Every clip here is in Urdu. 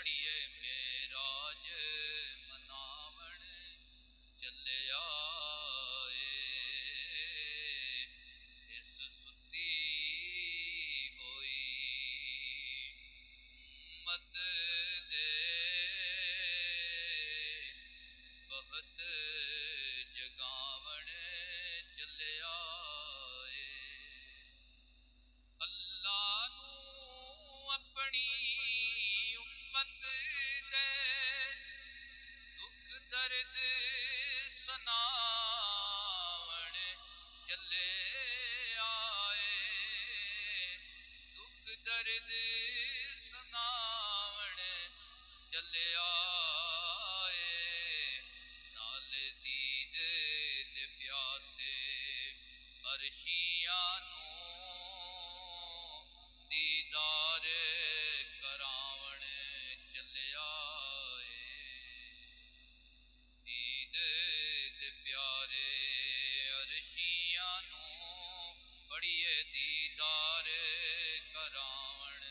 پڑھیے معراج مناون چلے آئے اس ستی ہوئی امت دے بہت جگاون چلے آئے اللہ نو اپنی امت دے دکھ درد سناون چلے آئے دکھ درد سناون چلے آئے نال دید دے پیاسے عرشیاں نو دیدار کراون چلے آئے دید دے پیارے عرشیاں نو بڑیے دیدار کراون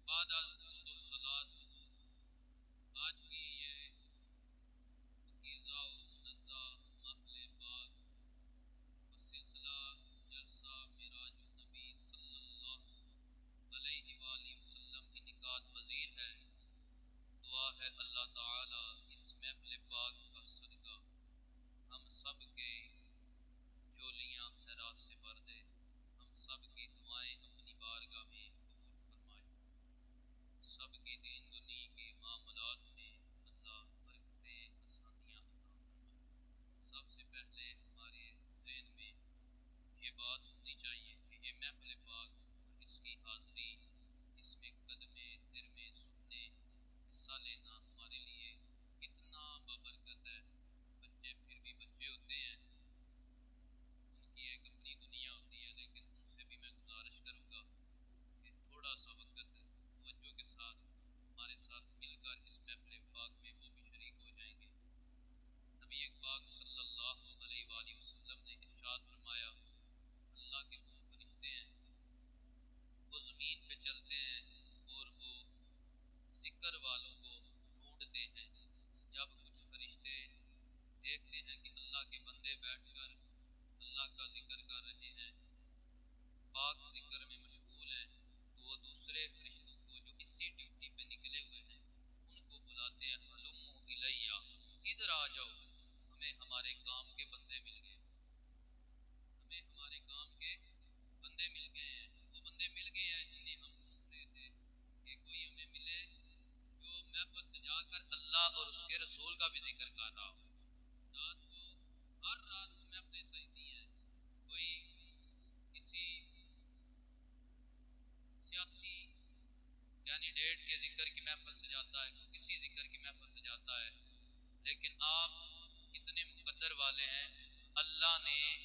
بعد از درود و صلاۃ آج کی یہ پاکیزہ و منزہ محفل پاک سلسلہ جلسہ معراج النبی صلی اللہ علیہ وآلہ وسلم انعقاد پذیر ہے دعا ہے اللہ تعالی اس محفل پاک کا صدقہ ہم سب کے جولیاں خیرات سے بھر دے ہم سب کی دعائیں اپنی بارگاہ میں قبول فرمائے سب کی دین دنیا کے معاملات میں اللہ برکتیں آسانیاں عطا فرمائے سب سے پہلے ہمارے ذہن میں یہ بات ہونی چاہیے کہ یہ محفل پاک اور اس کی حاضری اس میں قدمے درمے سننے حصہ لینا ہمارے لیے کتنا بابرکت ہے بچے پھر بھی بچے ہوتے ہیں ان کی ایک اپنی دنیا ہوتی ہے لیکن ان سے بھی میں گزارش کروں گا کہ تھوڑا سا وقت توجہ کے ساتھ ہمارے ساتھ مل کر اس محفل پاک میں وہ بھی شریک ہو جائیں گے نبی پاک صلی اللہ علیہ وآلہ وسلم نے ارشاد فرمایا اللہ کے کچھ فرشتے ہیں وہ زمین پہ چلتے ہیں اور وہ ذکر والوں کو ڈھونڈتے ہیں جب کچھ فرشتے دیکھتے ہیں کہ اللہ کے بندے بیٹھ کر اللہ کا ذکر کر رہے ہیں پاک ذکر میں مشغول ہیں تو وہ دوسرے فرشتوں کو جو اسی ڈیوٹی پہ نکلے ہوئے ہیں ان کو بلاتے ہیں ہلموا الیہ ادھر آ جاؤ ہمیں ہمارے کام کے بندے مل گئے ہمیں ہمارے کام کے بندے مل گئے ہیں وہ بندے مل گئے ہیں جنہیں ہم ڈھونڈ رہے تھے کہ کوئی ہمیں ملے جو محفل سجا کر اللہ اور اس کے رسول کا بھی ذکر کر رہا ہو رات کو ہر رات کو محفلیں سجتی ہیں کوئی کسی سیاسی کینڈیڈیٹ کے ذکر کی محفل سجاتا ہے کوئی کسی ذکر کی محفل سجاتا ہے لیکن آپ اتنے مقدر والے ہیں اللہ نے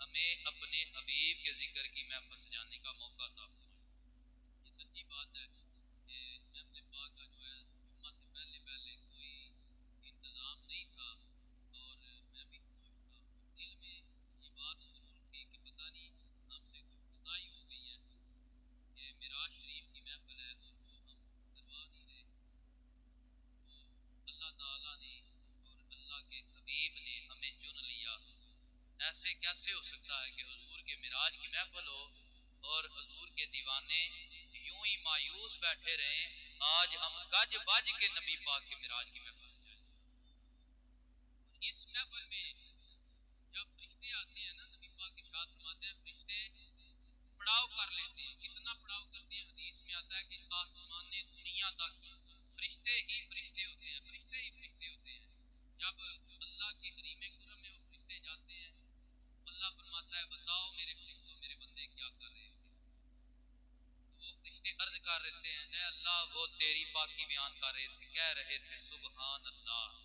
ہمیں اپنے حبیب کے ذکر کی محفل سجانے کا موقع عطا فرمایا یہ سچی بات ہے کہ محفل پاک کا جو ہے جمعہ سے پہلے کوئی انتظام نہیں تھا اور میں بھی خوش تھا دل میں یہ بات ضرور تھی کہ پتہ نہیں ہم سے کچھ کوتاہی ہو گئی ہے کہ معراج شریف کی محفل ہے اور وہ ہم کروا نہیں رہے تو اللہ تعالیٰ نے اور اللہ کے حبیب نے ہمیں چن لیا ایسے کیسے ہو سکتا ہے کہ حضور کے معراج کی محفل ہو اور حضور کے دیوانے یوں ہی مایوس بیٹھے رہیں آج ہم گج بج کے نبی پاک کے معراج کی محفل سجائیں اس محفل میں جب فرشتے آتے ہیں نا نبی پاک ارشاد فرماتے ہیں فرشتے پڑاؤ کر لیتے ہیں کتنا پڑاؤ کرتے ہیں حدیث میں آتا ہے کہ آسمان دنیا تک فرشتے ہی فرشتے ہوتے ہیں فرشتے ہی فرشتے ہوتے ہیں جب اللہ کی حریم کرم میں وہ فرشتے جاتے ہیں اللہ فرماتا ہے بتاؤ میرے فرشتوں میرے بندے کیا کر رہے تھے تو وہ فرشتے عرض کر رہتے ہیں اے اللہ وہ تیری پاکی بیان کر رہے تھے کہہ رہے تھے سبحان اللہ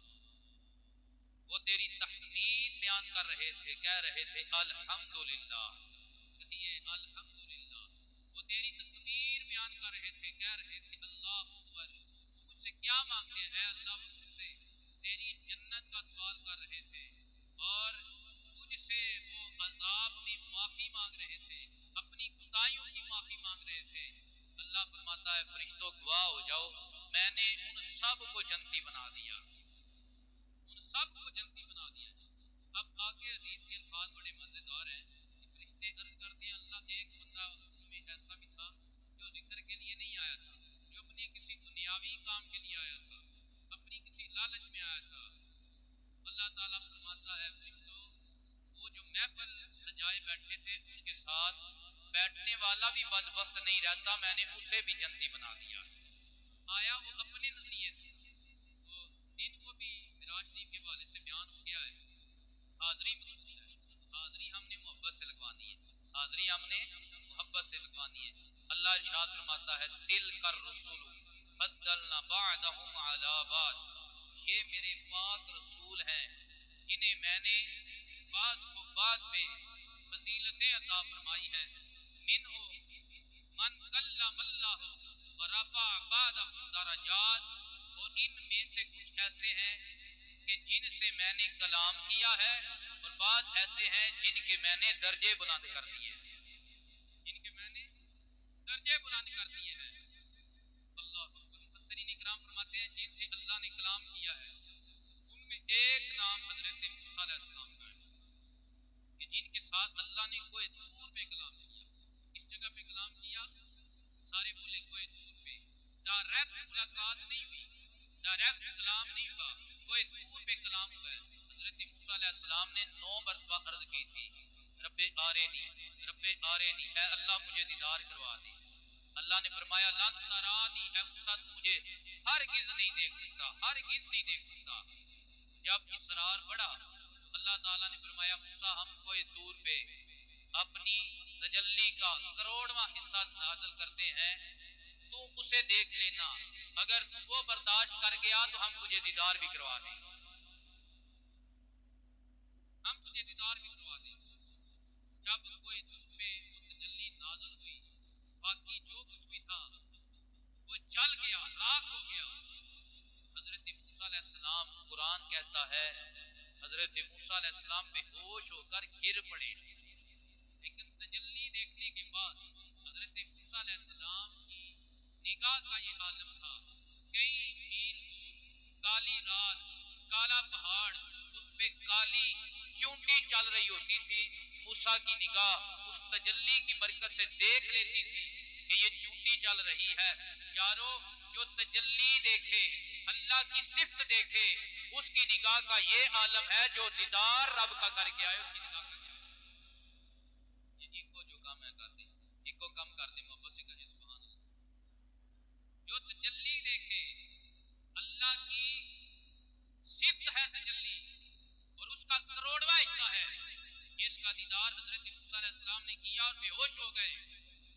وہ تیری تحمید بیان کر رہے تھے کہہ رہے تھے الحمدللہ کہیے الحمدللہ وہ تیری تکبیر بیان کر رہے تھے کہہ رہے تھے اللہ اکبر وہ مجھ سے کیا مانگتے ہیں اے اللہ وہ تجھ سے تیری جنت کا سوال کر رہے تھے اور تجھ سے وہ عذاب میں معافی مانگ رہے تھے اپنی کوتاہیوں کی معافی مانگ رہے تھے اللہ فرماتا ہے فرشتوں گواہ ہو جاؤ، میں نے ان سب کو جنتی بنا دیا، ان سب کو جنتی بنا دیا۔ اب آگے حدیث کے الفاظ بڑے مزیدار ہیں کہ فرشتے عرض کرتے ہیں اللہ ایک بندہ میں ایسا بھی تھا جو ذکر کے لیے نہیں آیا تھا، جو اپنے کسی دنیاوی کام کے لیے آیا تھا، اپنی کسی لالچ میں آیا تھا۔ اللہ تعالیٰ فرماتا ہے فرشتوں وہ جو محفل سجائے بیٹھے تھے ان کے ساتھ بیٹھنے والا بھی بدبخت نہیں رہتا، میں نے اسے بھی جنتی بنا دیا۔ آیا وہ اپنے نظریے سے، تو دن کو بھی معراج شریف کے حوالے سے بیان ہو گیا ہے، حاضری مقصود ہے، حاضری ہم نے محبت سے لگوانی ہے، حاضری ہم نے محبت سے لگوانی ہے۔ اللہ ارشاد فرماتا ہے تلک الرسل فضلنا بعضهم علی بعض، یہ میرے پاک رسول ہیں جنہیں میں نے بعد کو بعد پہ فضیلتیں عطا فرمائی ہیں۔ منہ من کلم اللہ ورفع بعضهم درجات، اور ان میں سے کچھ ایسے ہیں کہ جن سے میں نے کلام کیا ہے، اور بعض ایسے ہیں جن کے میں نے درجے بلند کر دیے ہیں، جن کے میں نے درجے بلند کر دیے ہیں۔ اللہ اکبر۔ مفسرین اکرام فرماتے ہیں جن سے اللہ نے کلام کیا ہے ان میں ایک نام حضرت موسیٰ علیہ السلام کا ہے، کہ جن کے ساتھ اللہ نے کوئی دور پہ کلام کیا۔ کس جگہ پہ کلام کیا؟ سارے بولے کوئی دور پہ، ڈائریکٹ ملاقات نہیں ہوئی، ڈائریکٹ کلام نہیں ہوا، کوئی دور پہ کلام ہوا ہے۔ حضرت موسیٰ علیہ السلام نے 9 مرتبہ عرض کی تھی رب آرینی، رب آرینی، اے اللہ مجھے دیدار کروا دے۔ اللہ نے فرمایا لن ترانی، اے موسیٰ تو مجھے ہرگز نہیں دیکھ سکتا، ہرگز نہیں دیکھ سکتا۔ جب اصرار بڑھا تو اللہ تعالیٰ نے فرمایا موسیٰ ہم کوئی دور پہ اپنی تجلی کا کروڑواں حصہ نازل کرتے ہیں، تو اسے دیکھ لینا، اگر تو وہ برداشت کر گیا تو ہم تجھے دیدار بھی کروا دیں، ہم تجھے دیدار بھی کروا دیں۔ جب کوئی دور پہ وہ تجلی نازل ہوئی، باقی جو کچھ بھی تھا وہ جل گیا، راکھ ہو گیا۔ حضرت موسیٰ علیہ السلام، قرآن کہتا ہے حضرت موسیٰ علیہ السلام بے ہوش ہو کر گر پڑے، لیکن تجلی دیکھنے کے بعد حضرت موسیٰ علیہ السلام کی نگاہ کا یہ عالم تھا، کئی میل دور کالی رات، کالا پہاڑ، اس پہ کالی چونٹی چل رہی ہوتی تھی، موسیٰ کی نگاہ اس تجلی کی برکت سے دیکھ لیتی تھی کہ یہ چونٹی چل رہی ہے۔ یارو جو تجلی دیکھے، اللہ کی صفت دیکھے، اس کی نگاہ کا یہ عالم ہے، جو دیدار رب کا کر کے آئے اس کی نگاہ کا کیا ہے؟ یہ ایک کو جو کام ہے کر دیں، ایک کو کم کر دیں، محبت سے کہیں سبحان اللہ۔ جو تجلی دیکھے، اللہ کی صفت ہے تجلی، اور اس کا کروڑواں حصہ ہے، جس کا دیدار حضرت موسیٰ علیہ السلام نے کیا اور بے ہوش ہو گئے،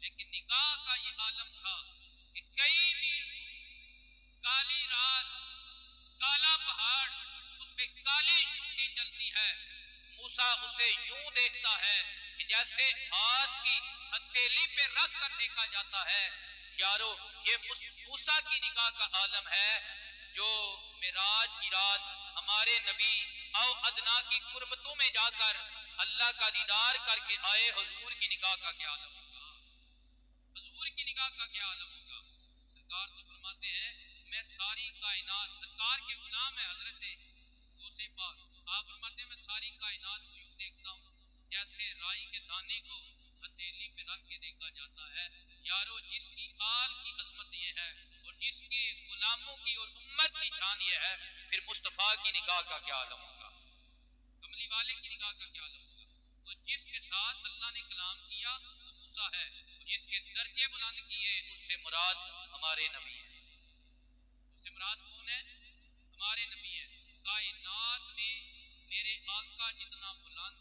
لیکن نگاہ کا یہ عالم تھا کہ کئی میل کالی رات، کالا پہاڑ، اس پہ کالی چونٹی چلتی ہے، موسیٰ اسے یوں دیکھتا ہے کہ جیسے ہاتھ کی ہتھیلی پہ رکھ کر دیکھا جاتا ہے۔ یارو یہ موسیٰ کی نگاہ کا عالم ہے، جو معراج کی رات ہمارے نبی او ادنا کی قربتوں میں جا کر اللہ کا دیدار کر کے آئے، حضور کی نگاہ کا کیا عالم ہوگا، حضور کی نگاہ کا کیا عالم ہوگا۔ سرکار تو فرماتے ہیں میں ساری کائنات، سرکار کے غلام ہے حضرت غوث پاک، آپ فرماتے ہیں میں ساری کائنات کو یوں دیکھتا ہوں جیسے رائی کے دانے کو ہتھیلی پہ رکھ کے دیکھا جاتا ہے۔ یارو جس کی آل کی عظمت یہ ہے اور جس کے غلاموں کی اور امت کی شان یہ ہے، پھر مصطفیٰ کی نگاہ کا کیا عالم ہوگا، کملی والے کی نگاہ کا کیا عالم ہوگا۔ تو جس کے ساتھ اللہ نے کلام کیا وہ موسیٰ ہے، جس کے درجے بلند کیے اس سے مراد ہمارے نبی ہیں، اس سے مراد کون ہے؟ ہمارے نبی ہیں۔ کائنات میں میرے آقا جتنا بلند،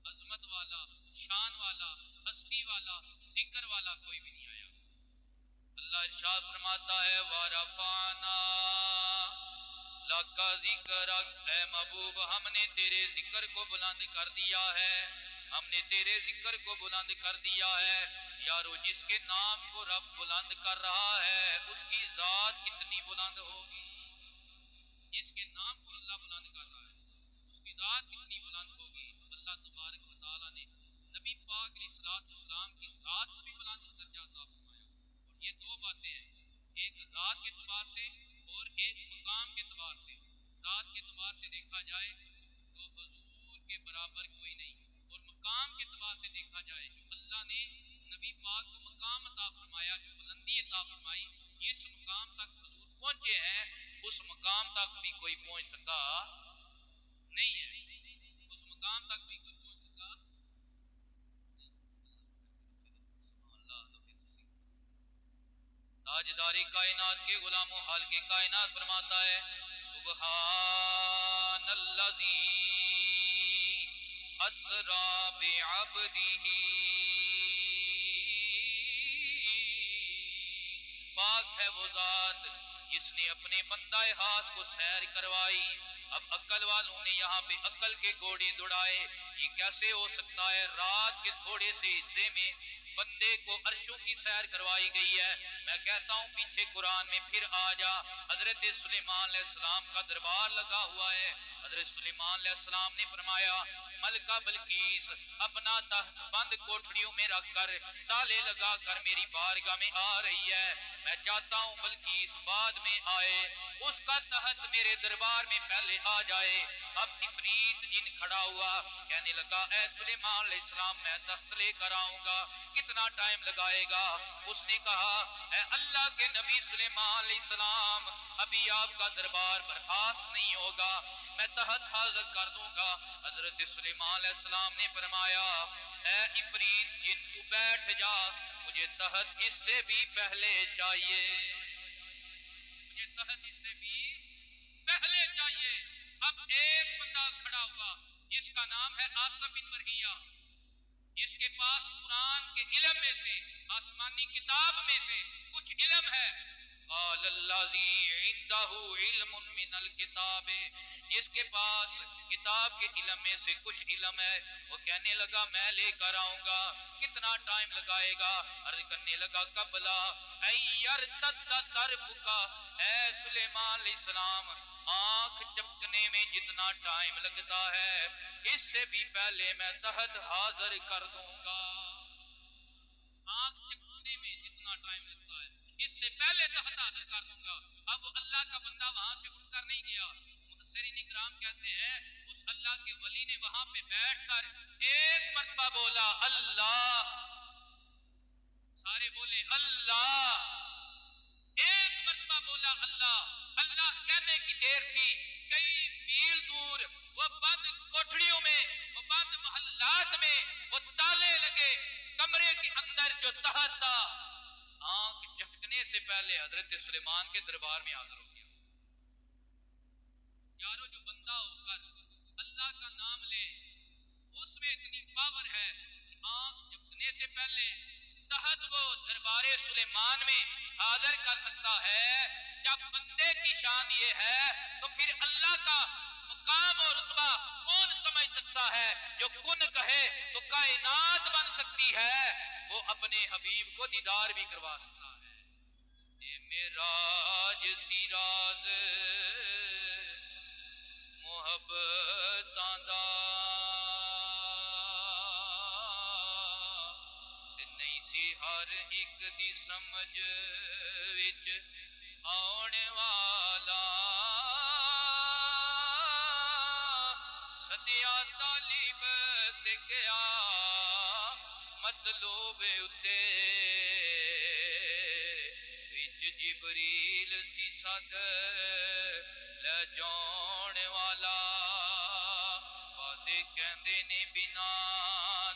عظمت والا، شان والا، ہستی والا، ذکر والا کوئی بھی نہیں آیا۔ اللہ ارشاد فرماتا ہے وَرَفَعْنَا لَكَ ذِكْرَكَ، اے محبوب ہم نے تیرے ذکر کو بلند کر دیا ہے، ہم نے تیرے ذکر کو بلند کر دیا ہے۔ یارو جس کے نام کو رب بلند کر رہا ہے اس کی ذات کتنی بلند ہوگی، جس کے نام کو اللہ بلند کر رہا ہے اس کی ذات کتنی بلند ہوگی۔ تو اللہ تبارک و تعالیٰ نے نبی پاک علیہ السلام کی ذات کو بھی بلند درجہ عطا فرمایا، اور یہ دو باتیں ہیں، ایک ذات کے اعتبار سے اور ایک مقام کے اعتبار سے۔ ذات کے اعتبار سے دیکھا جائے تو حضور کے برابر کوئی نہیں، اور مقام کے اعتبار سے دیکھا جائے جو اللہ نے نبی پاک کو مقام عطا فرمایا، جو بلندی عطا فرمائی، جس مقام تک حضور پہنچے ہیں اس مقام تک بھی کوئی پہنچ سکا نہیں ہے، اس مقام تک بھی کوئی پہنچ سکا تاجداری کائنات کے غلام و حال کی کائنات فرماتا ہے سبحان الذی اسرا بعبدہ، پاک ہے وہ ذات جس نے اپنے بندہ خاص کو سیر کروائی۔ اب عقل والوں نے یہاں پہ عقل کے گھوڑے دوڑائے، یہ کیسے ہو سکتا ہے؟ رات کے تھوڑے سے حصے میں بندے کو عرشوں کی سیر کروائی گئی ہے۔ میں کہتا ہوں پیچھے قرآن میں پھر آ جا، حضرت سلیمان علیہ السلام کا دربار لگا ہوا ہے۔ حضرت سلیمان علیہ السلام نے فرمایا ملکہ بلقیس اپنا تخت بند کوٹھڑیوں میں رکھ کر تالے لگا کر میری بارگاہ میں آ رہی ہے، میں چاہتا ہوں بلقیس بعد میں آئے، اس کا تخت میرے دربار میں پہلے آ جائے۔ اب عفریت جن کھڑا ہوا کہنے لگا اے سلیمان علیہ السلام میں تخت لے کر آؤں گا، کتنا ٹائم لگائے گا؟ اس نے کہا اے اللہ کے نبی سلیمان علیہ السلام ابھی آپ کا دربار برخاست نہیں ہوگا، میں تحت حاضر کر دوں گا۔ حضرت سلیمان علیہ السلام نے فرمایا اے عفریت جن تو بیٹھ جا، مجھے تحت اس سے بھی پہلے چاہیے، مجھے تحت اس سے بھی پہلے چاہیے۔ اب ایک بندہ کھڑا ہوا جس کا نام ہے آصف بن برہیہ، جس کے پاس قرآن کے علم میں سے آسمانی کتاب میں سے کچھ علم ہے۔ قال الذی عنده علم من الکتاب، جس کے پاس کتاب کے علم میں سے کچھ علم ہے، وہ کہنے لگا میں لے کر آؤں گا، کتنا ٹائم لگائے گا؟ عرض کرنے لگا قبلہ ایرتد طرفک، اے سلیمان علیہ السلام آنکھ چپکنے میں جتنا ٹائم لگتا ہے اس سے بھی پہلے میں تحت حاضر کر دوں گا۔ آنکھ چپکنے میں جتنا ٹائم لگتا ہے اس سے پہلے تحت حاضر کر دوں گا۔ اب وہ اللہ کا بندہ وہاں سے اٹھ کر نہیں گیا، مفسرین اکرام کہتے ہیں اس اللہ کے ولی نے وہاں پہ بیٹھ کر ایک مرتبہ بولا اللہ، سارے بولے اللہ، ایک مرتبہ بولا اللہ، اللہ کہنے کی دیر تھی، کئی میل دور وہ بند کوٹھڑیوں میں، وہ بند محلات میں وہ تالے لگے کمرے کے اندر جو تحت تھا، آنکھ جھپکنے سے پہلے حضرت سلیمان کے دربار میں حاضر ہو گیا۔ یارو جو بندہ ہو کر اللہ کا نام لے اس میں اتنی پاور ہے کہ آنکھ جھپکنے سے پہلے تحت وہ دربار سلیمان میں حاضر کر سکتا ہے۔ جب بندے کی شان یہ ہے تو پھر اللہ کا مقام اور رتبہ کون سمجھ سکتا ہے؟ جو کن کہے تو کائنات بن سکتی ہے، وہ اپنے حبیب کو دیدار بھی کروا سکتا ہے۔ اے معراج سی راز محبتاں دا تے نہیں سی ہر ایک دی سمجھ وچ آن والا، سدیا طالب تے گیا مطلوب اتے، وچ جبریل سی سد لے جان والا، وعدے کہندے نے بنا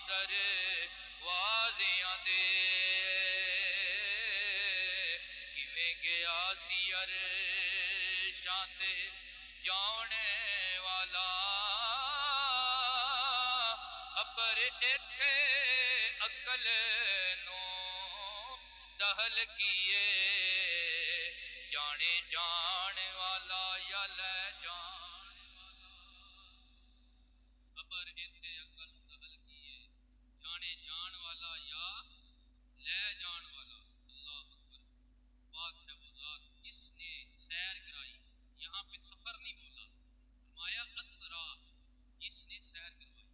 در واضیاں دے، کیویں گیا سی عرشاں تے جان والا، ابر ایتھے عقل نو دہل کیے، جانے جان والا یا لے جان والا، ابر ایتھے عقل دہل کیے، جانے جان والا یا لے جان والا۔ اللہ اکبر، پاک ہے وہ ذات جس نے سیر کرائی، یہاں پہ سفر نہیں بولا، فرمایا اسرا، جس نے سیر کروائی۔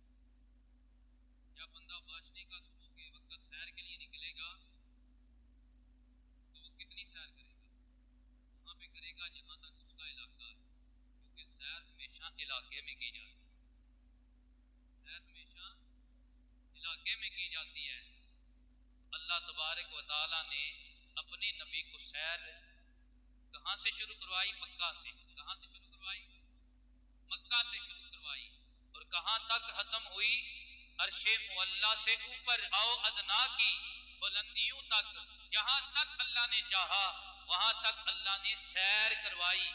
جب بندہ باشنے کا صبح کے وقت سیر کے لیے نکلے گا جہاں تک اس کا علاقہ ہے، کیونکہ سیر ہمیشہ علاقے میں کی جاتی ہے، سیر ہمیشہ علاقے میں کی جاتی ہے۔ اللہ تبارک و تعالیٰ نے اپنے نبی کو سیر کہاں سے شروع کروائی؟ مکہ سے۔ کہاں سے شروع کروائی؟ مکہ سے شروع کروائی، اور کہاں تک ختم ہوئی؟ عرش معلیٰ سے اوپر او ادنا کی بلندیوں تک، جہاں تک اللہ نے چاہا وہاں تک اللہ نے سیر کروائی۔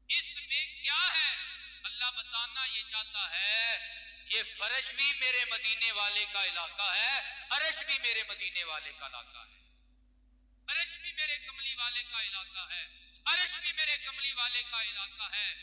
اس میں کیا ہے؟ اللہ بتانا یہ چاہتا ہے یہ فرش بھی میرے مدینے والے کا علاقہ ہے، عرش بھی میرے مدینے والے کا علاقہ ہے، عرش بھی میرے کملی والے کا علاقہ ہے، عرش بھی میرے کملی والے کا علاقہ ہے۔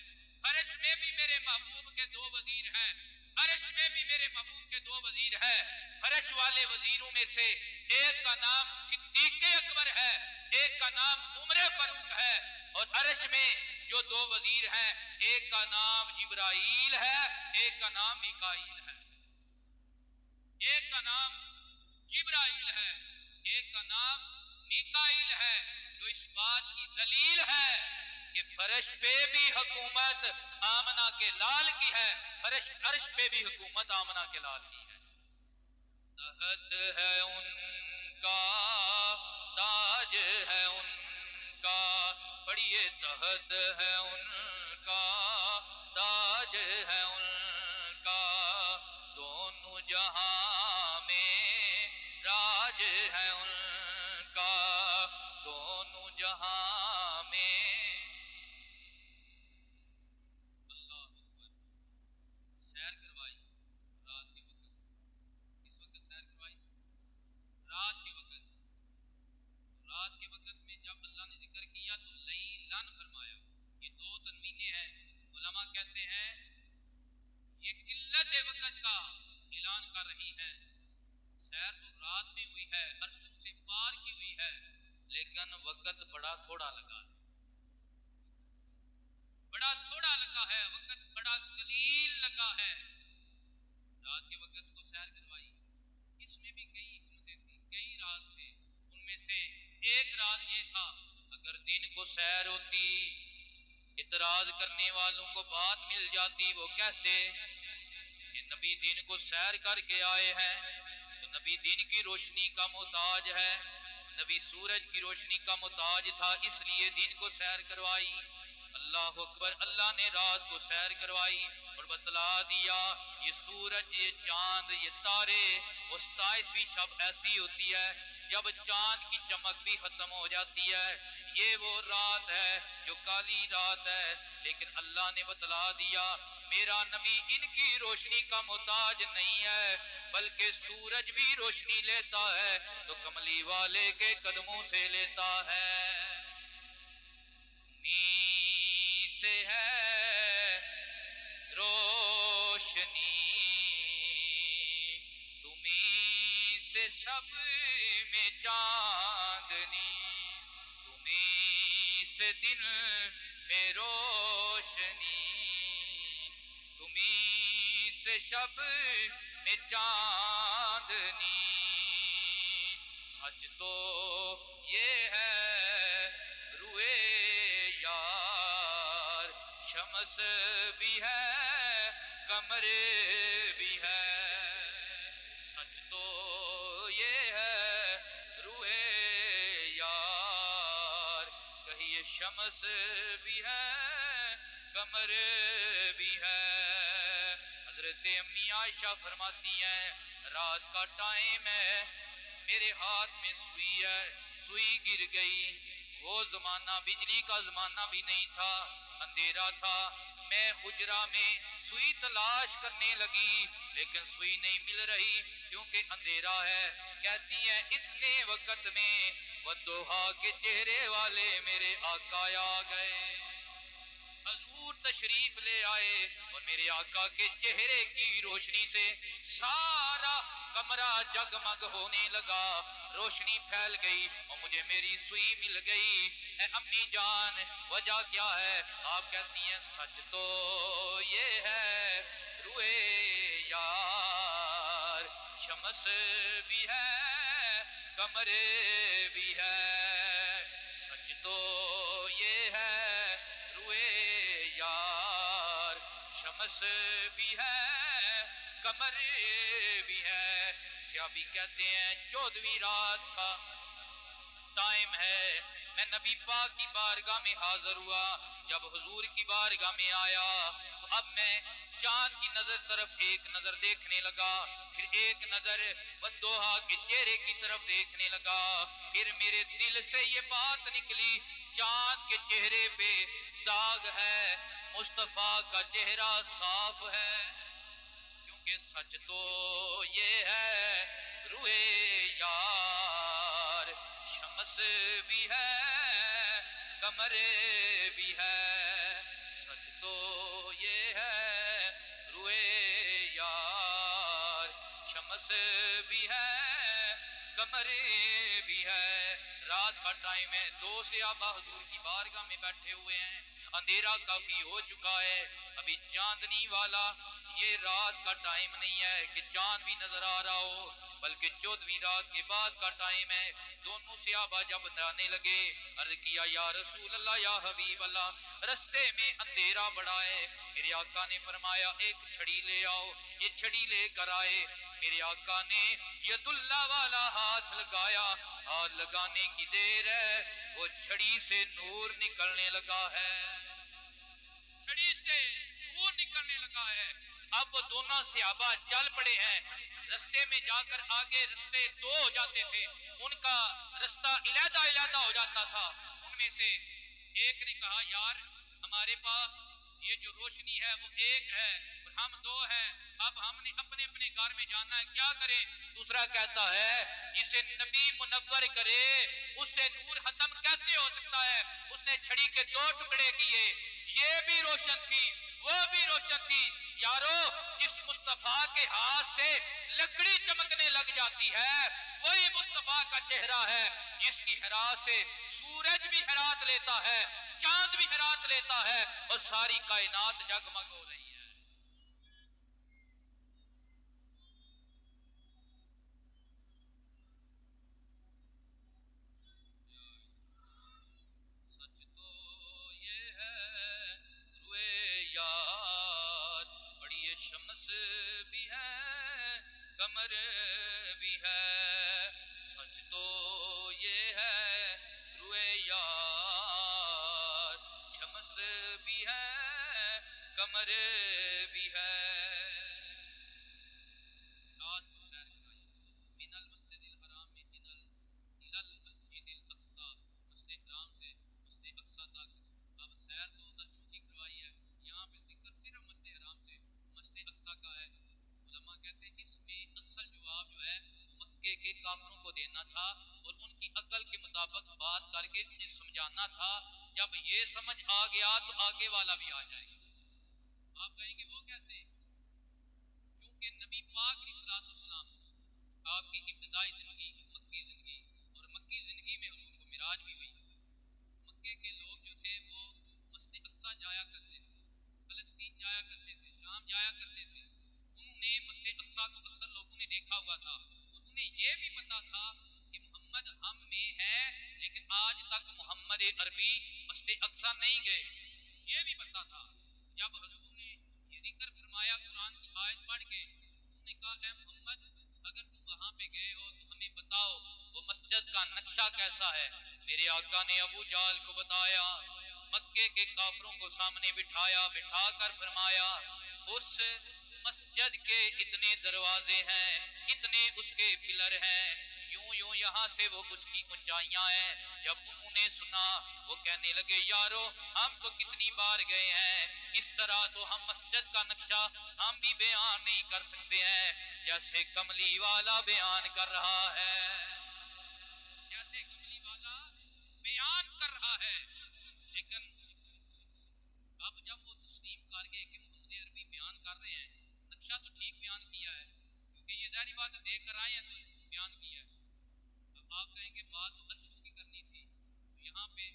فرش میں بھی میرے محبوب کے دو وزیر ہیں، عرش میں بھی میرے محبوب کے دو وزیر ہیں۔ فرش والے وزیروں میں سے ایک کا نام صدیق اکبر ہے، ایک کا نام عمر فاروق ہے، اور عرش میں جو دو وزیر ہیں ایک کا نام جبرائیل ہے، ایک کا نام میکائیل ہے، ایک کا نام جبرائیل ہے، ایک کا نام میکائیل ہے، جو اس بات کی دلیل ہے کہ فرش پہ بھی حکومت آمنہ کے لال کی ہے، فرش عرش پہ بھی حکومت آمنہ کے لال کی ہے۔ تحت ہے ان کا تاج ہے ان کا، پڑھیے تحت ہے ان کا تاج ہے ان کا، دونوں جہاں میں راج ہے ان کا، دونوں جہاں میں۔ اللہ اکبر، سیر کروائی رات کے وقت، کس وقت سیر کروائی؟ رات کے وقت۔ رات کے وقت میں جب اللہ نے ذکر کیا تو لیلن فرمایا، یہ دو تنوینیں ہیں، علماء کہتے ہیں یہ قلت وقت کا اعلان کر رہی ہیں۔ سیر تو رات میں ہوئی ہے، عرصوں سے پار کی ہوئی ہے، لیکن وقت بڑا تھوڑا لگا ہے، بڑا تھوڑا لگا ہے، وقت بڑا قلیل لگا ہے۔ رات کے وقت کو سیر کروائی، اس میں بھی کئی حکمتیں تھیں، کئی راز تھے، ان میں سے ایک راز یہ تھا اگر دن کو سیر ہوتی، اعتراض کرنے والوں کو بات مل جاتی، وہ کہتے کہ نبی دن کو سیر کر کے آئے ہیں تو نبی دن کی روشنی کا محتاج ہے، نبی سورج کی روشنی کا محتاج تھا، اس لیے دن کو سیر کروائی۔ اللہ اکبر، اللہ نے رات کو سیر کروائی اور بتلا دیا یہ سورج، یہ چاند، یہ تارے، وہ 27ویں شب ایسی ہوتی ہے جب چاند کی چمک بھی ختم ہو جاتی ہے، یہ وہ رات ہے جو کالی رات ہے، لیکن اللہ نے بتلا دیا میرا نبی ان کی روشنی کا محتاج نہیں ہے، بلکہ سورج بھی روشنی لیتا ہے تو کملی والے کے قدموں سے لیتا ہے۔ تمہیں سے ہے روشنی، تمہیں سے سب میں چاندنی، تمہیں سے دل میں روشنی، تمہیں سے شب میں چاندنی، سچ تو یہ ہے روئے یار، شمس بھی ہے قمر بھی ہے، سچ تو یہ ہے روئے یار، کہیے شمس بھی ہے قمر بھی ہے۔ حضرت امی عائشہ فرماتی ہیں رات کا ٹائم ہے، میرے ہاتھ میں سوئی ہے، سوئی گر گئی، وہ زمانہ بجلی کا زمانہ بھی نہیں تھا، اندھیرا تھا، میں حجرہ میں سوئی تلاش کرنے لگی لیکن سوئی نہیں مل رہی کیونکہ اندھیرا ہے۔ کہتی ہیں اتنے وقت میں والضحیٰ کے چہرے والے میرے آقا آ گئے، حضور تشریف لے آئے اور میرے آقا کے چہرے کی روشنی سے سارا کمرہ جگمگ ہونے لگا، روشنی پھیل گئی اور مجھے میری سوئی مل گئی۔ اے امی جان وجہ کیا ہے؟ آپ کہتی ہیں سچ تو یہ ہے روئے یار، شمس بھی ہے قمر بھی ہے، سچ تو یہ ہے روئے یار، شمس بھی ہے قمر بھی ہے. سیابی کہتے ہیں 14ویں رات کا ٹائم ہے. میں نبی پاک کی بارگاہ میں حاضر ہوا. جب حضور کی بارگاہ میں آیا تو اب میں چاند کی نظر طرف ایک نظر دیکھنے لگا، پھر ایک نظر بدوہا کے چہرے کی طرف دیکھنے لگا. پھر میرے دل سے یہ بات نکلی، چاند کے چہرے پہ داغ ہے، مصطفیٰ کا چہرہ صاف ہے. کیونکہ سچ تو یہ ہے روئے یار، شمس بھی ہے قمر بھی ہے. سچ تو یہ ہے روئے یار، شمس بھی ہے قمر بھی ہے. رات کا ٹائم ہے، 2 صحابہ حضور کی بارگاہ میں بیٹھے ہوئے ہیں. اندھیرا کافی ہو چکا ہے، ابھی چاندنی والا یہ رات کا ٹائم نہیں ہے کہ چاند بھی نظر آ رہا ہو، بلکہ 14ویں رات کے بعد کا ٹائم ہے. دونوں صحابہ جب آنے لگے، عرض کیا یا رسول اللہ یا حبیب اللہ، رستے میں اندھیرا بڑا ہے. میرے آقا نے فرمایا ایک چھڑی لے آؤ. یہ چھڑی لے کر آئے. میرے آقا نے ید اللہ والا ہاتھ لگایا، ہاتھ لگانے کی دیر ہے وہ چھڑی سے نور نکلنے لگا ہے، چھڑی سے نور نکلنے لگا ہے. اب وہ دونوں صحابہ چل پڑے ہیں. رستے میں جا کر آگے رستے 2 ہو جاتے تھے، ان کا رستہ علیحدہ علیحدہ ہو جاتا تھا. ان میں سے ایک نے کہا یار ہمارے پاس یہ جو روشنی ہے وہ ایک ہے اور ہم 2 ہیں، اب ہم نے اپنے اپنے گھر میں جانا ہے، کیا کریں؟ دوسرا کہتا ہے جسے نبی منور کرے اس سے نور ختم کیسے ہو سکتا ہے؟ اس نے چھڑی کے 2 ٹکڑے کیے، یہ بھی روشن تھی وہ بھی روشن تھی. یارو جس مصطفیٰ کے ہاتھ سے لکڑی چمکنے لگ جاتی ہے وہی مصطفیٰ کا چہرہ ہے، جس کی حرارت سے سورج بھی حرارت لیتا ہے، چاند بھی حرارت لیتا ہے اور ساری کائنات جگمگ ہو رہی ہے. سچ تو یہ ہے روئے یار، بڑی شمس بھی ہے قمر بھی ہے. سچ تو یہ ہے روئے یار، شمس بھی ہے قمر بھی ہے. رات کو سیر کرائیے من المسجد الحرام میں الى المسجد الاقصی، مسجد حرام سے مسجد اقصی تک. اب سیر تو عرشوں کی کروائی ہے، یہاں پہ ذکر صرف مسجد حرام سے مسجد اقصی کا ہے. علماء کہتے ہیں اس میں اصل جواب جو ہے مکے کے کافروں کو دینا تھا اور ان کی عقل کے مطابق بات کر کے انہیں سمجھانا تھا. جب یہ سمجھ آ گیا تو آگے والا بھی آ جائے گا. آپ کہیں گے وہ کیسے؟ چونکہ نبی پاک علیہ الصلوۃ والسلام آپ کی ابتدائی زندگی مکی زندگی اور مکی زندگی میں حضور کو معراج بھی ہوئی. مکے کے لوگ جو تھے وہ مسجد اقصی جایا کرتے تھے، فلسطین جایا کرتے تھے، شام جایا کرتے تھے. انہوں نے مسجد اقصی کو اکثر لوگوں نے دیکھا ہوا تھا اور انہیں یہ بھی پتا تھا کہ محمد ہم میں ہے، لیکن آج تک محمد عربی مسجد اقصی نہیں گئے، یہ بھی پتا تھا. جب حضور نے یہ ذکر فرمایا قرآن کی آیت پڑھ کے، انہوں نے کہا اے محمد اگر تم وہاں پہ گئے ہو تو ہمیں بتاؤ وہ مسجد کا نقشہ کیسا ہے. میرے آقا نے ابو جہل کو بتایا، مکے کے کافروں کو سامنے بٹھایا، بٹھا کر فرمایا اس مسجد کے اتنے دروازے ہیں، اتنے اس کے پلر ہیں، یوں یوں یہاں سے وہ اس کی اونچائیاں ہیں. جب انہوں نے سنا وہ کہنے لگے یارو ہم تو کتنی بار گئے ہیں، اس طرح تو ہم مسجد کا نقشہ ہم بھی بیان نہیں کر سکتے ہیں جیسے کملی والا بیان کر رہا ہے، جیسے کملی والا بیان کر رہا ہے. لیکن اب جب وہ تسلیم کر گئے کہ محمد عربی بیان کر رہے ہیں، نقشہ تو ٹھیک بیان کیا ہے کیونکہ یہ ظاہری بات دیکھ کر آئے ہیں تو بیان کیا ہے. اب آپ کہیں گے بات تو عرشوں کی کرنی تھی، تو یہاں پہ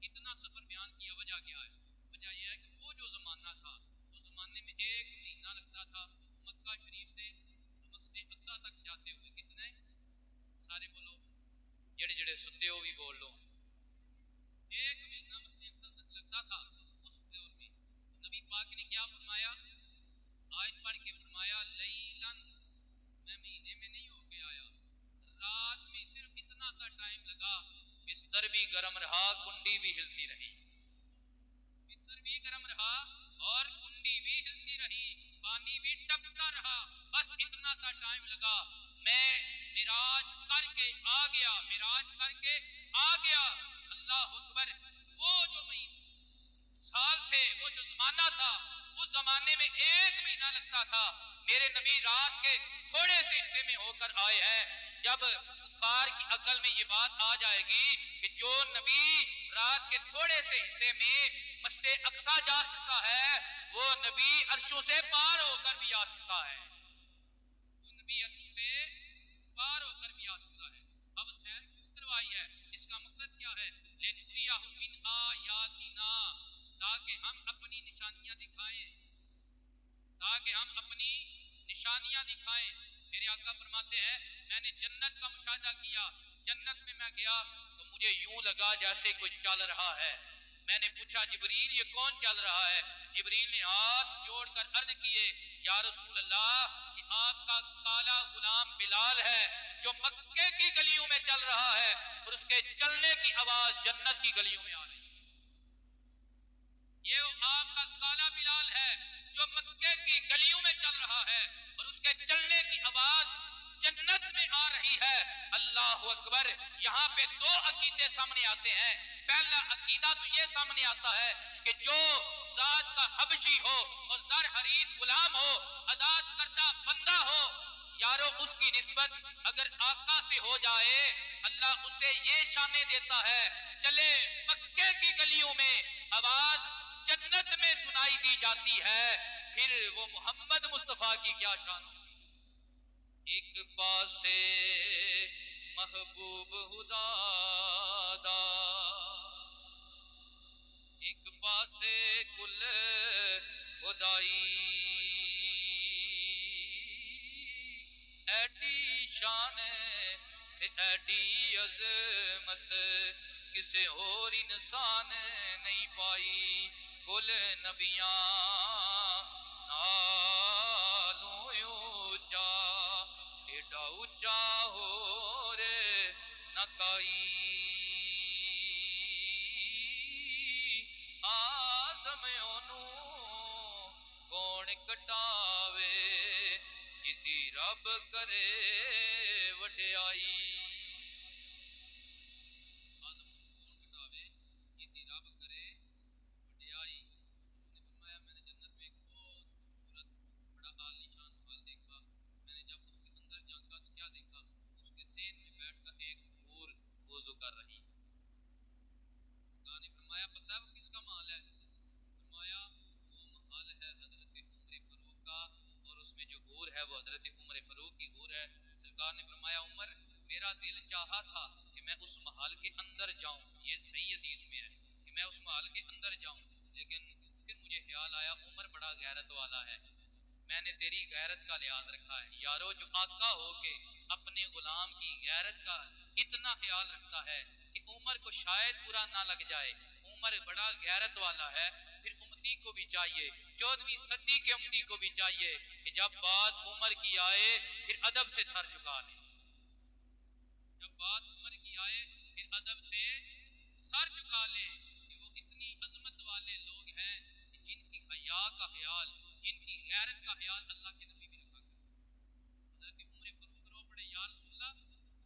اتنا سفر بیان کیا، وجہ کیا ہے؟ وجہ یہ ہے کہ وہ جو زمانہ تھا اس زمانے میں 1 مہینہ لگتا تھا مکہ شریف سے مسجد اقصی تک جاتے ہوئے. کتنے؟ سارے بولو، جڑے جڑے ستے ہو بھی بول لو. کرتا تھا اس دور میں نبی پاک نے کیا فرمایا؟ آیت پڑھ کے فرمایا لیلن، میں مہینے میں نہیں ہو کے آیا، رات میں صرف اتنا سا ٹائم لگا، بستر بھی گرم رہا، کنڈی بھی ہلتی رہی، بستر بھی گرم رہا اور کنڈی بھی ہلتی رہی، پانی بھی ٹپکتا رہا، بس اتنا سا ٹائم لگا، میں معراج کر کے آ گیا، معراج کر کے آ گیا۔ اللہ اکبر! وہ جو سال تھے، وہ جو زمانہ تھا، اس زمانے میں ایک مہینہ لگتا تھا، میرے نبی رات کے تھوڑے سے حصے میں ہو کر آئے ہیں۔ جب کفار کی عقل میں یہ بات آ جائے گی کہ جو نبی رات کے تھوڑے سے حصے میں مسجد اقصی جا سکتا ہے، وہ نبی عرشوں سے پار ہو کر بھی آ سکتا ہے، وہ نبی عرشوں سے پار ہو کر بھی آ سکتا ہے۔ اب سیر کیوں کروائی ہے؟ اس کا مقصد کیا ہے؟ لِنُرِيَهُ مِنْ آيَاتِنَا، تاکہ ہم اپنی نشانیاں دکھائیں، تاکہ ہم اپنی نشانیاں دکھائیں۔ میرے آقا فرماتے ہیں میں نے جنت کا مشاہدہ کیا، جنت میں میں گیا تو مجھے یوں لگا جیسے کوئی چل رہا ہے۔ میں نے پوچھا جبریل یہ کون چل رہا ہے؟ جبریل نے ہاتھ جوڑ کر عرض کیے یا رسول اللہ، یہ آپ کا کالا غلام بلال ہے جو مکے کی گلیوں میں چل رہا ہے اور اس کے چلنے کی آواز جنت کی گلیوں میں آ رہی ہے۔ یہ آپ کا کالا بلال ہے جو مکے کی گلیوں میں چل رہا ہے اور اس کے چلنے کی آواز جنت میں آ رہی ہے۔ اللہ اکبر! یہاں پہ دو عقیدے سامنے آتے ہیں۔ پہلا عقیدہ تو یہ سامنے آتا ہے کہ جو ذات کا حبشی ہو اور زر حرید غلام ہو، آزاد کردہ بندہ ہو، یارو اس کی نسبت اگر آقا سے ہو جائے، اللہ اسے یہ شانے دیتا ہے چلے مکے کی گلیوں میں آواز جنت میں سنائی دی جاتی ہے، پھر وہ محمد مصطفیٰ کی کیا شان ہوگی۔ ایک پاسے محبوب خدا دا، ایک پاسے کل خدائی، ایڈی شان ایڈی عظمت کسے اور انسان نہیں پائی، کل نبیاں نالوں اونچا، ایڈا اونچا ہو رے نہ کائی، آزم اونوں کون کٹاوے جدی رب کرے وڈیائی، آزم اونوں کون کٹاوے جدی رب کرے وڈیائی۔ نے فرمایا میں نے جنت میں ایک بہت خوبصورت بڑا عالی شان محل دیکھا، میں نے جب اس کے اندر جھانکا تو کیا دیکھا؟ اس کے سین میں بیٹھ کر ایک حور وضو کر رہی۔ نے فرمایا پتہ ہے وہ کس کا محل ہے؟ فرمایا وہ محل ہے حضرت عمر فاروق کا، اور اس میں جو حور ہے وہ حضرت عمر فاروق کی حور ہے۔ سرکار نے فرمایا عمر میرا دل چاہا تھا کہ میں اس محل کے اندر جاؤں، یہ صحیح حدیث میں ہے کہ میں اس محل کے اندر جاؤں، لیکن پھر مجھے خیال آیا عمر بڑا غیرت والا ہے، میں نے تیری غیرت کا لحاظ رکھا ہے۔ یارو جو آقا ہو کے اپنے غلام کی غیرت کا اتنا خیال رکھتا ہے کہ عمر کو شاید برا نہ لگ جائے، عمر بڑا غیرت والا ہے، پھر امتی کو بھی چاہیے، 14ویں صدی کے امتی کو بھی چاہیے کہ جب بات عمر کی آئے پھر ادب سے سر جھکا لے، جب بات عمر کی آئے پھر ادب سے سر جھکا لے، کہ وہ اتنی عظمت والے لوگ ہیں جن کی حیا کا خیال، جن کی غیرت کا خیال اللہ کے نبی بھی رکھا کرتے۔ حضرت عمر فاروق رو پڑے یا رسول اللہ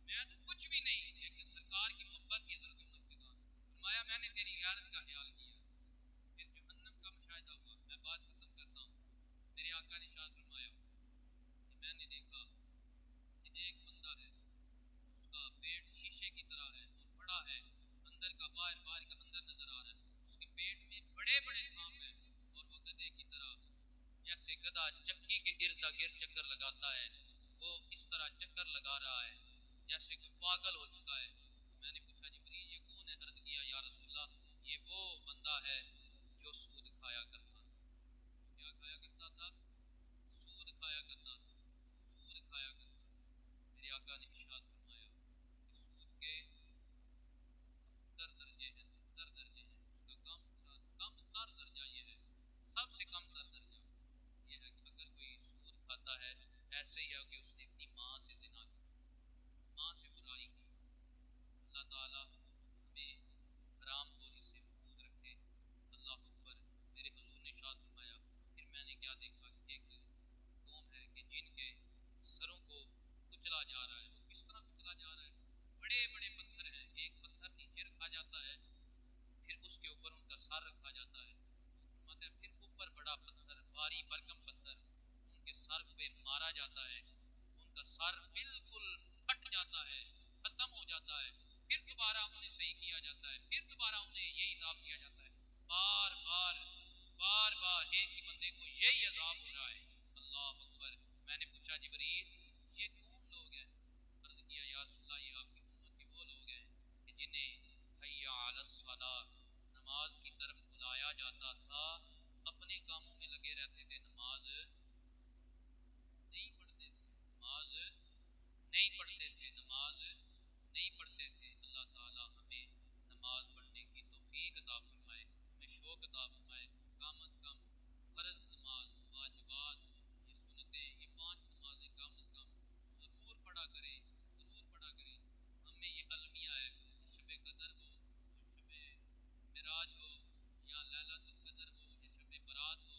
میں تو کچھ بھی نہیں، لیکن سرکار کی محبت کی حضرت عمر کے ساتھ۔ فرمایا میں نے تیری غیرت کا خیال کیا۔ پھر جہنم کا مشاہدہ ہوا، میں بات ختم کرتا ہوں۔ میرے آقا نے ارشاد فرمایا کہ میں نے دیکھا کہ ایک بندہ ہے، اس کا پیٹ شیشے کی طرح ہے اور بڑا ہے، اندر کا باہر، باہر کا اندر نظر آ رہا ہے، اس کے پیٹ میں بڑے بڑے سانپ ہیں، اور وہ گدھے کی طرح جیسے گدھا چکی کے ارد گرد چکر لگاتا ہے، وہ اس طرح چکر لگا رہا ہے جیسے کوئی پاگل ہو چکا ہے۔ میں نے پوچھا جبریل یہ کون ہے؟ عرض کیا یا رسول اللہ یہ وہ بندہ ہے جو سود کھایا کرتا تھا۔ کیا کھایا کرتا تھا؟ سود کھایا کرتا تھا، سود کھایا کرتا تھا۔ میرے آقا نے ارشاد فرمایا کہ سود کے 70 درجے ہیں، 70 درجے ہیں، اس کا کم ہے کہ اس نے اپنی ماں سے زنا کیا، ماں سے برائی کی. اللہ تعالیٰ ہمیں حرام خوری سے محفوظ رکھے. اللہ اکبر. میرے حضور نے ارشاد فرمایا پھر میں نے کیا دیکھا کہ ایک قوم ہے کہ جن کے سروں کو کچلا جا رہا ہے. وہ کس طرح کچلا جا رہا ہے؟ بڑے بڑے پتھر ہیں، ایک پتھر نیچے رکھا جاتا ہے، پھر اس کے اوپر ان کا سر رکھا جاتا ہے. فرماتے ہیں پھر اوپر بڑا پتھر، بھاری بھرکم پتھر ان کے سر پہ مارا جاتا ہے، ان کا سر بالکل پھٹ جاتا ہے، ختم ہو جاتا ہے. پھر دوبارہ انہیں صحیح کیا جاتا ہے، پھر دوبارہ انہیں یہی عذاب دیا جاتا ہے. بار بار بار بار ایک ہی بندے کو یہی عذاب ہو رہا ہے. اللہ اکبر. میں نے پوچھا جبریل یہ کون لوگ ہیں؟ عرض کیا یا رسول اللہ یہ آپ کی امت کے وہ لوگ ہیں کہ جنہیں حی علی الصلاۃ نماز کی طرف بلایا جاتا تھا، اپنے کاموں میں لگے رہتے تھے، نماز نہیں پڑھتے تھے، نماز نہیں پڑھتے تھے، نماز نہیں پڑھتے تھے. اللہ تعالی ہمیں نماز پڑھنے کی توفیق عطا فرمائے، ہمیں شوق عطا فرمائے. کم از کم فرض نماز، واجبات، یہ سنتیں، یہ 5 نمازیں کم از کم ضرور پڑھا کریں، ضرور پڑھا کریں. ہمیں یہ المیہ ہے، شب قدر ہو، شب معراج ہو، یا لیلۃ القدر ہو، یا شب برات ہو،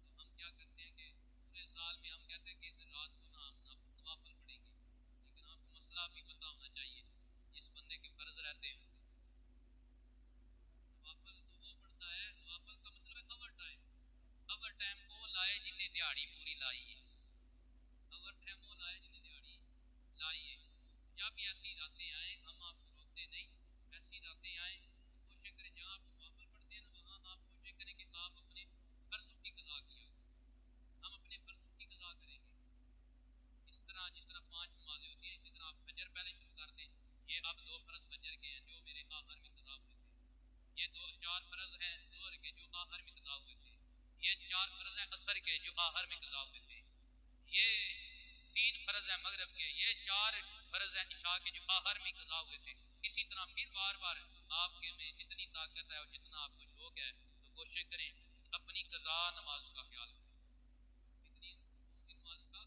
تو ہم کیا کرتے ہیں کہ پورے سال میں ہم کہتے ہیں کہ اس رات کو نا ہم نوافل پڑھیں گے. لیکن آپ کو مسئلہ بھی پتہ ہونا چاہیے، جس بندے کے فرض رہتے ہیں نوافل تو وہ پڑھتا ہے. نوافل کا مطلب ہے اوور ٹائم. اوور ٹائم وہ لائے جن نے دیہڑی پوری لائی ہے. اوور ٹائم وہ لائے جن نے دیہڑی لائی ہے. جب بھی ایسی راتیں آئیں ہم آپ کو روکتے نہیں. ایسی راتیں آئیں تو کوشش کریں جہاں آپ نوافل پڑھتے ہیں نا وہاں آپ کوشش کریں کہ آپ اپنے فرضوں کی قضا کیا کریں. ہم اپنے فرضوں کی قضا کریں گے. اس طرح جس طرح 5 نمازیں ہوتی ہیں اسی طرح آپ فجر پہلے شروع کر دیں. یہ اب 2 فرض فجر کے ہیں جو میرے آخر میں قضا ہوئے تھے. یہ 4 فرض ہیں ظہر کے جو آخر میں قضا ہوئے تھے. یہ 4 فرض ہیں عصر کے جو آخر میں قضا ہوئے تھے. یہ 3 فرض ہیں مغرب کے. یہ 4 فرض ہیں عشاء کے جو آخر میں قضا ہوئے تھے. اسی طرح پھر بار بار آپ کے میں جتنی طاقت ہے اور جتنا آپ کو شوق ہے تو کوشش کریں اپنی قضا نمازوں کا خیال کریں. کتنی کون سی نمازوں کا؟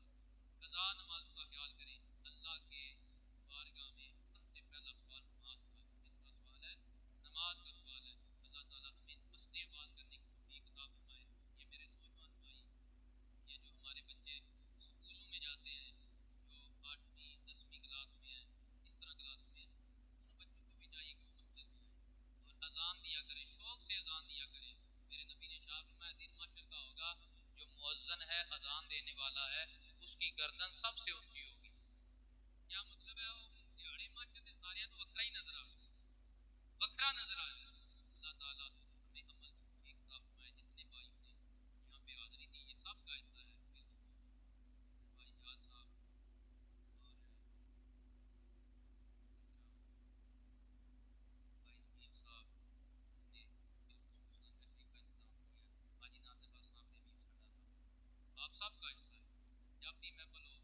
قضا نمازوں کا خیال کریں. اللہ کے بارگاہ میں سب سے پہلا سوال نماز کا ہے. کس کا سوال ہے؟ نماز کا سوال ہے. اللہ تعالیٰ ہمیں مسجدیں آباد کرنے کی توفیق عطا فرمائے. یہ میرے نوجوان بھائی، یہ جو ہمارے بچے اسکولوں میں جاتے ہیں، جو 8ویں 10ویں کلاس میں ہیں، اس طرح کلاس میں ہیں، ان بچوں کو بھی چاہیے کہ وہ مسجد میں آئیں اور اذان دیا کریں، شوق سے اذان دیا کریں. میرے نبی نے ارشاد فرمایا دن معاشر کا ہوگا جو مؤذن ہے، اذان دینے والا ہے، اس کی گردن سب سے اونچی ہوگی. کیا مطلب ہے؟ وہ دیہڑے معاشر کے سارے تو وکرا ہی نظر آ گئے، وکھرا نظر آ جائے. اللہ تعالیٰ ہمیں عمل کی توفیق عطا فرمائے. جتنے بھائیوں نے یہاں پہ حاضری دی یہ سب کا حصہ ہے. بالخصوص بھائی جاز صاحب اور بھائی نبیل صاحب نے بالخصوص لنگر شریف کا انتظام کیا ہے. حاجی نادر صاحب نے بھی ساڑھا تھا. آپ سب کا حصہ ہے. جب بھی محفل ہو